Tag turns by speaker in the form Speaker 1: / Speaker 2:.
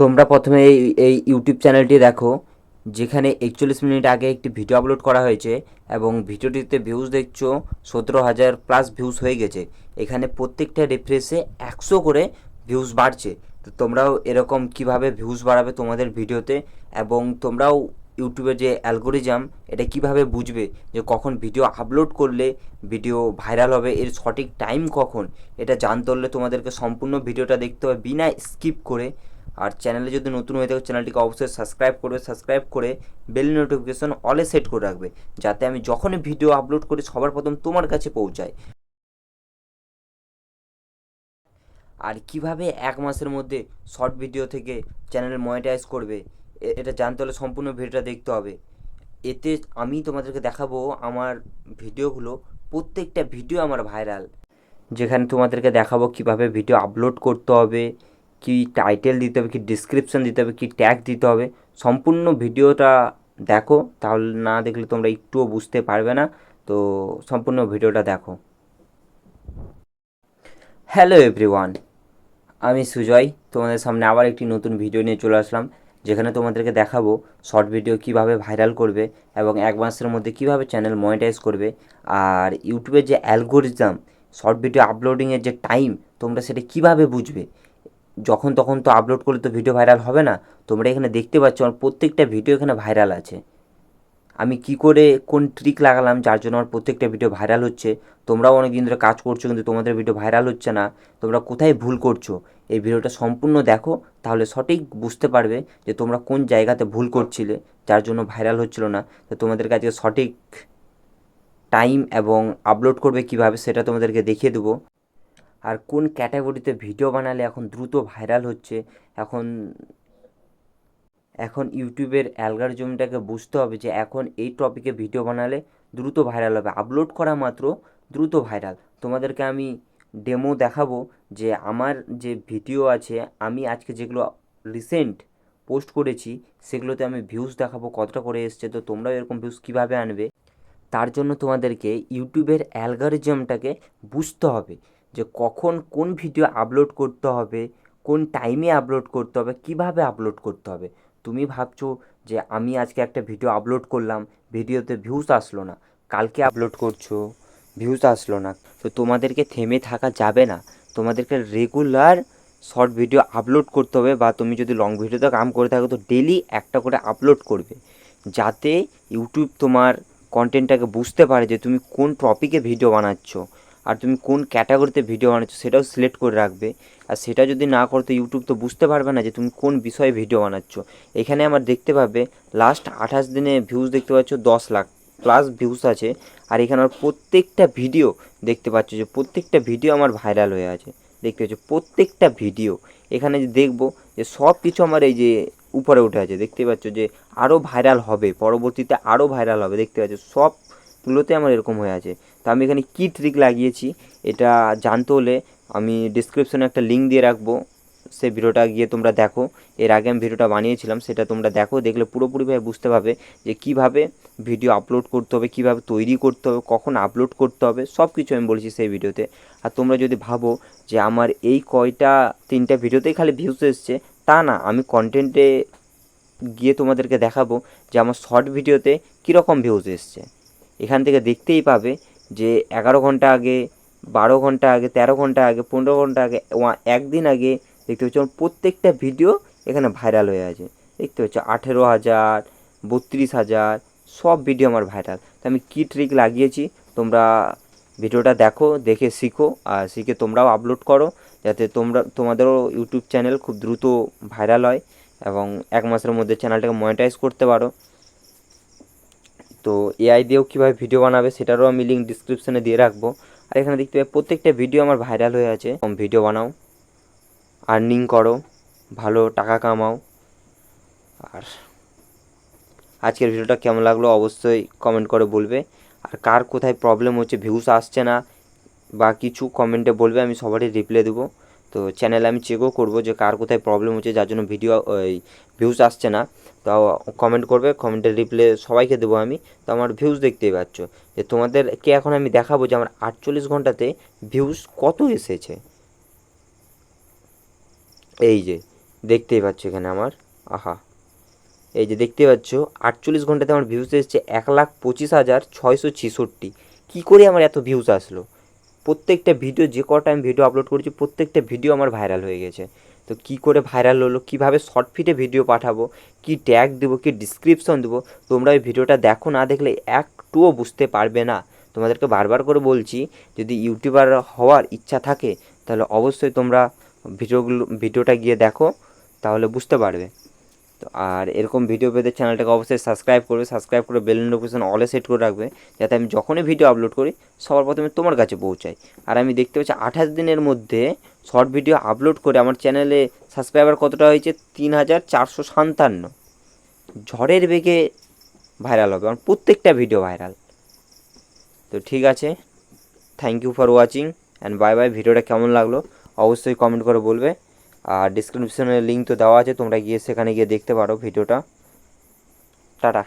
Speaker 1: তোমরা প্রথমে এই ইউটিউব চ্যানেলটি দেখো, যেখানে 41 মিনিট আগে একটি ভিডিও আপলোড করা হয়েছে এবং ভিডিওটিতে ভিউজ দেখছো 17,000+ ভিউজ হয়ে গেছে। এখানে প্রত্যেকটা রিফ্রেশে 100 করে ভিউজ বাড়ছে। তো তোমরাও এরকম কিভাবে ভিউজ বাড়াবে তোমাদের ভিডিওতে, এবং তোমরাও ইউটিউবের যে অ্যালগোরিজম এটা কিভাবে বুঝবে যে কখন ভিডিও আপলোড করলে ভিডিও ভাইরাল হবে, এর সঠিক টাইম কখন, এটা জানতে হলে তোমাদেরকে সম্পূর্ণ ভিডিওটা দেখতে হবে বিনা স্কিপ করে। আর চ্যানেলে যদি নতুন হয়ে থাকে চ্যানেলটিকে অবশ্যই সাবস্ক্রাইব করবে, সাবস্ক্রাইব করে বেল নোটিফিকেশন অলে সেট করে রাখবে, যাতে আমি যখনই ভিডিও আপলোড করি সবার প্রথম তোমার কাছে পৌঁছায়। আর কিভাবে 1 মাসের মধ্যে শর্ট ভিডিও থেকে চ্যানেল মনিটাইজ করবে, এটা জানতে হলে সম্পূর্ণ ভিডিওটা দেখতে হবে। এতে আমি তোমাদেরকে দেখাবো আমার ভিডিওগুলো, প্রত্যেকটা ভিডিও আমার ভাইরাল, যেখানে তোমাদেরকে দেখাবো কিভাবে ভিডিও আপলোড করতে হবে, কি টাইটেল দিতে হবে, কি ডিসক্রিপশন দিতে হবে, কি ট্যাগ দিতে হবে। সম্পূর্ণ ভিডিওটা দেখো, তাহলে না দেখলে তোমরা একটুও বুঝতে পারবে না। তো সম্পূর্ণ ভিডিওটা দেখো। হ্যালো এভরিওয়ান, আমি সুজয় তোমাদের সামনে আবার একটি নতুন ভিডিও নিয়ে চলে আসলাম, যেখানে তোমাদেরকে দেখাবো শর্ট ভিডিও কিভাবে ভাইরাল করবে এবং 1 মাসের মধ্যে কিভাবে চ্যানেল মনিটাইজ করবে। আর ইউটিউবের যে অ্যালগোরিজম, শর্ট ভিডিও আপলোডিংয়ের যে টাইম, তোমরা সেটা কিভাবে বুঝবে। যখন তখন তো আপলোড করলে তো ভিডিও ভাইরাল হবে না। তোমরা এখানে দেখতে পাচ্ছ আমার প্রত্যেকটা ভিডিও এখানে ভাইরাল আছে। আমি কি করে কোন ট্রিক লাগালাম যার জন্য আমার প্রত্যেকটা ভিডিও ভাইরাল হচ্ছে। তোমরাও অনেক দিন ধরে কাজ করছো কিন্তু তোমাদের ভিডিও ভাইরাল হচ্ছে না, তোমরা কোথায় ভুল করছো। এই ভিডিওটা সম্পূর্ণ দেখো, তাহলে সঠিক বুঝতে পারবে যে তোমরা কোন জায়গাতে ভুল করছিলে, যার জন্য ভাইরাল হচ্ছিল না। তো তোমাদেরকে আজকে সঠিক টাইম এবং আপলোড করবে কিভাবে সেটা তোমাদেরকে দেখিয়ে দেবো। আর কোন ক্যাটাগরিতে ভিডিও বানালে এখন দ্রুত ভাইরাল হচ্ছে। এখন এখন ইউটিউবের অ্যালগরিদমটাকে বুঝতে হবে যে এখন এই টপিকে ভিডিও বানালে দ্রুত ভাইরাল হবে, আপলোড করা মাত্র দ্রুত ভাইরাল। তোমাদেরকে আমি ডেমো দেখাবো যে আমার যে ভিডিও আছে, আমি আজকে যেগুলো রিসেন্ট পোস্ট করেছি সেগুলোতে আমি ভিউজ দেখাবো কতটা করে এসছে। তো তোমরাও এরকম ভিউজ কীভাবে আনবে, তার জন্য তোমাদেরকে ইউটিউবের অ্যালগরিদমটাকে বুঝতে হবে যে কখন কোন ভিডিও আপলোড করতে হবে, কোন টাইমে আপলোড করতে হবে, কিভাবে আপলোড করতে হবে। তুমি ভাবছো যে আমি আজকে একটা ভিডিও আপলোড করলাম, ভিডিওতে ভিউজ আসলো না, কালকে আপলোড করছো, ভিউজ আসলো না। তো তোমাদেরকে থেমে থাকা যাবে না, তোমাদেরকে রেগুলার শর্ট ভিডিও আপলোড করতে হবে। বা তুমি যদি লং ভিডিওতে কাম করে থাকো তো ডেলি একটা করে আপলোড করবে, যাতে ইউটিউব তোমার কন্টেন্টটাকে বুঝতে পারে যে তুমি কোন টপিকে ভিডিও বানাচ্ছ আর তুমি কোন ক্যাটাগরিতে ভিডিও বানাচ্ছ সেটাও সিলেক্ট করে রাখবে। আর সেটা যদি না করো তো ইউটিউব তো বুঝতে পারবে না যে তুমি কোন বিষয়ে ভিডিও বানাচ্ছ। এখানে আমার দেখতে পাবে লাস্ট 28 দিনে ভিউজ দেখতে পাচ্ছ 10 লাখ+ ভিউজ আছে। আর এখানে আমার প্রত্যেকটা ভিডিও দেখতে পাচ্ছ যে প্রত্যেকটা ভিডিও আমার ভাইরাল হয়ে আছে। দেখতে পাচ্ছ প্রত্যেকটা ভিডিও, এখানে যে দেখবো যে সব কিছু আমার এই যে উপরে উঠে আছে, দেখতে পাচ্ছ যে আরও ভাইরাল হবে, পরবর্তীতে আরও ভাইরাল হবে। দেখতে পাচ্ছ সবগুলোতে আমার এরকম হয়ে আছে। তো আমি এখানে কী ট্রিক লাগিয়েছি এটা জানতে হলে আমি ডিসক্রিপশনে একটা লিঙ্ক দিয়ে রাখবো, সে ভিডিওটা গিয়ে তোমরা দেখো। এর আগে আমি ভিডিওটা বানিয়েছিলাম, সেটা তোমরা দেখো, দেখলে পুরোপুরিভাবে বুঝতে পারবে যে কীভাবে ভিডিও আপলোড করতে হবে, কীভাবে তৈরি করতে হবে, কখন আপলোড করতে হবে, সব কিছু আমি বলেছি সেই ভিডিওতে। আর তোমরা যদি ভাবো যে আমার এই কয়টা 3টা ভিডিওতেই খালি ভিউজ এসছে, তা না, আমি কন্টেন্টে গিয়ে তোমাদেরকে দেখাবো যে আমার শর্ট ভিডিওতে কীরকম ভিউজ এসছে। এখান থেকে দেখতেই পাবে যে 11 ঘন্টা আগে, 12 ঘন্টা আগে, 13 ঘন্টা আগে, 15 ঘন্টা আগে, একদিন আগে দেখতে পাচ্ছ আমার প্রত্যেকটা ভিডিও এখানে ভাইরাল হয়ে আছে। দেখতে পাচ্ছ 18,000, 32,000, সব ভিডিও আমার ভাইরাল। তো আমি কী ট্রিক লাগিয়েছি তোমরা ভিডিওটা দেখো, দেখে শিখো, আর শিখে তোমরাও আপলোড করো, যাতে তোমাদেরও ইউটিউব চ্যানেল খুব দ্রুত ভাইরাল হয় এবং 1 মাসের মধ্যে চ্যানেলটাকে মনিটাইজ করতে পারো। তো এআই দিয়েও কীভাবে ভিডিও বানাবে সেটারও আমি লিঙ্ক ডিসক্রিপশানে দিয়ে রাখবো। আর এখানে দেখতে পাই প্রত্যেকটা ভিডিও আমার ভাইরাল হয়ে আছে। ভিডিও বানাও, আর্নিং করো, ভালো টাকা কামাও। আর আজকের ভিডিওটা কেমন লাগলো অবশ্যই কমেন্ট করে বলবে। আর কার কোথায় প্রবলেম হচ্ছে, ভিউস আসছে না বা কিছু, কমেন্টে বলবে, আমি সবারই রিপ্লাই দেবো। তো চ্যানেলে আমি চেকও করবো যে কার কোথায় প্রবলেম হচ্ছে যার জন্য ভিডিও ওই ভিউজ আসছে না। তো কমেন্ট করবে, কমেন্টের রিপ্লাই সবাইকে দেবো আমি। তো আমার ভিউজ দেখতেই পাচ্ছ যে তোমাদেরকে এখন আমি দেখাবো যে আমার 48 ঘন্টাতে ভিউজ কত এসেছে। এই যে দেখতেই পাচ্ছ এখানে আমার, আহা, এই যে দেখতে পাচ্ছ 48 ঘন্টাতে আমার ভিউজ এসেছে 1,25,666। কী করে আমার এত ভিউজ আসলো? প্রত্যেকটা ভিডিও, যে কটা আমি ভিডিও আপলোড করেছি প্রত্যেকটা ভিডিও আমার ভাইরাল হয়ে গেছে। তো কী করে ভাইরাল হলো, কীভাবে শর্ট ফিটে ভিডিও পাঠাবো, কী ট্যাগ দেবো, কী ডিসক্রিপশন দেবো, তোমরা ওই ভিডিওটা দেখো, না দেখলে একটুও বুঝতে পারবে না। তোমাদেরকে বারবার করে বলছি, যদি ইউটিউবার হওয়ার ইচ্ছা থাকে তাহলে অবশ্যই তোমরা ভিডিওটা গিয়ে দেখো, তাহলে বুঝতে পারবে। তো আর এরকম ভিডিও পেতে চ্যানেলটাকে অবশ্যই সাবস্ক্রাইব করবে, সাবস্ক্রাইব করে বেল নোটিফিকেশন অলে সেট করে রাখবে, যাতে আমি যখনই ভিডিও আপলোড করি সবার প্রথমে তোমার কাছে পৌঁছায়। আর আমি দেখতে পাচ্ছি 28 দিনের মধ্যে শর্ট ভিডিও আপলোড করে আমার চ্যানেলে সাবস্ক্রাইবার কতটা হয়েছে, 3,457। ঝড়ের বেগে ভাইরাল হবে আমার প্রত্যেকটা ভিডিও ভাইরাল। তো ঠিক আছে, thank you for watching and bye bye. ভিডিওটা কেমন লাগলো অবশ্যই কমেন্ট করে বলবে। আর ডিসক্রিপশনে লিঙ্ক তো দেওয়া আছে, তোমরা গিয়ে সেখানে গিয়ে দেখতে পারো ভিডিওটা। টাটা।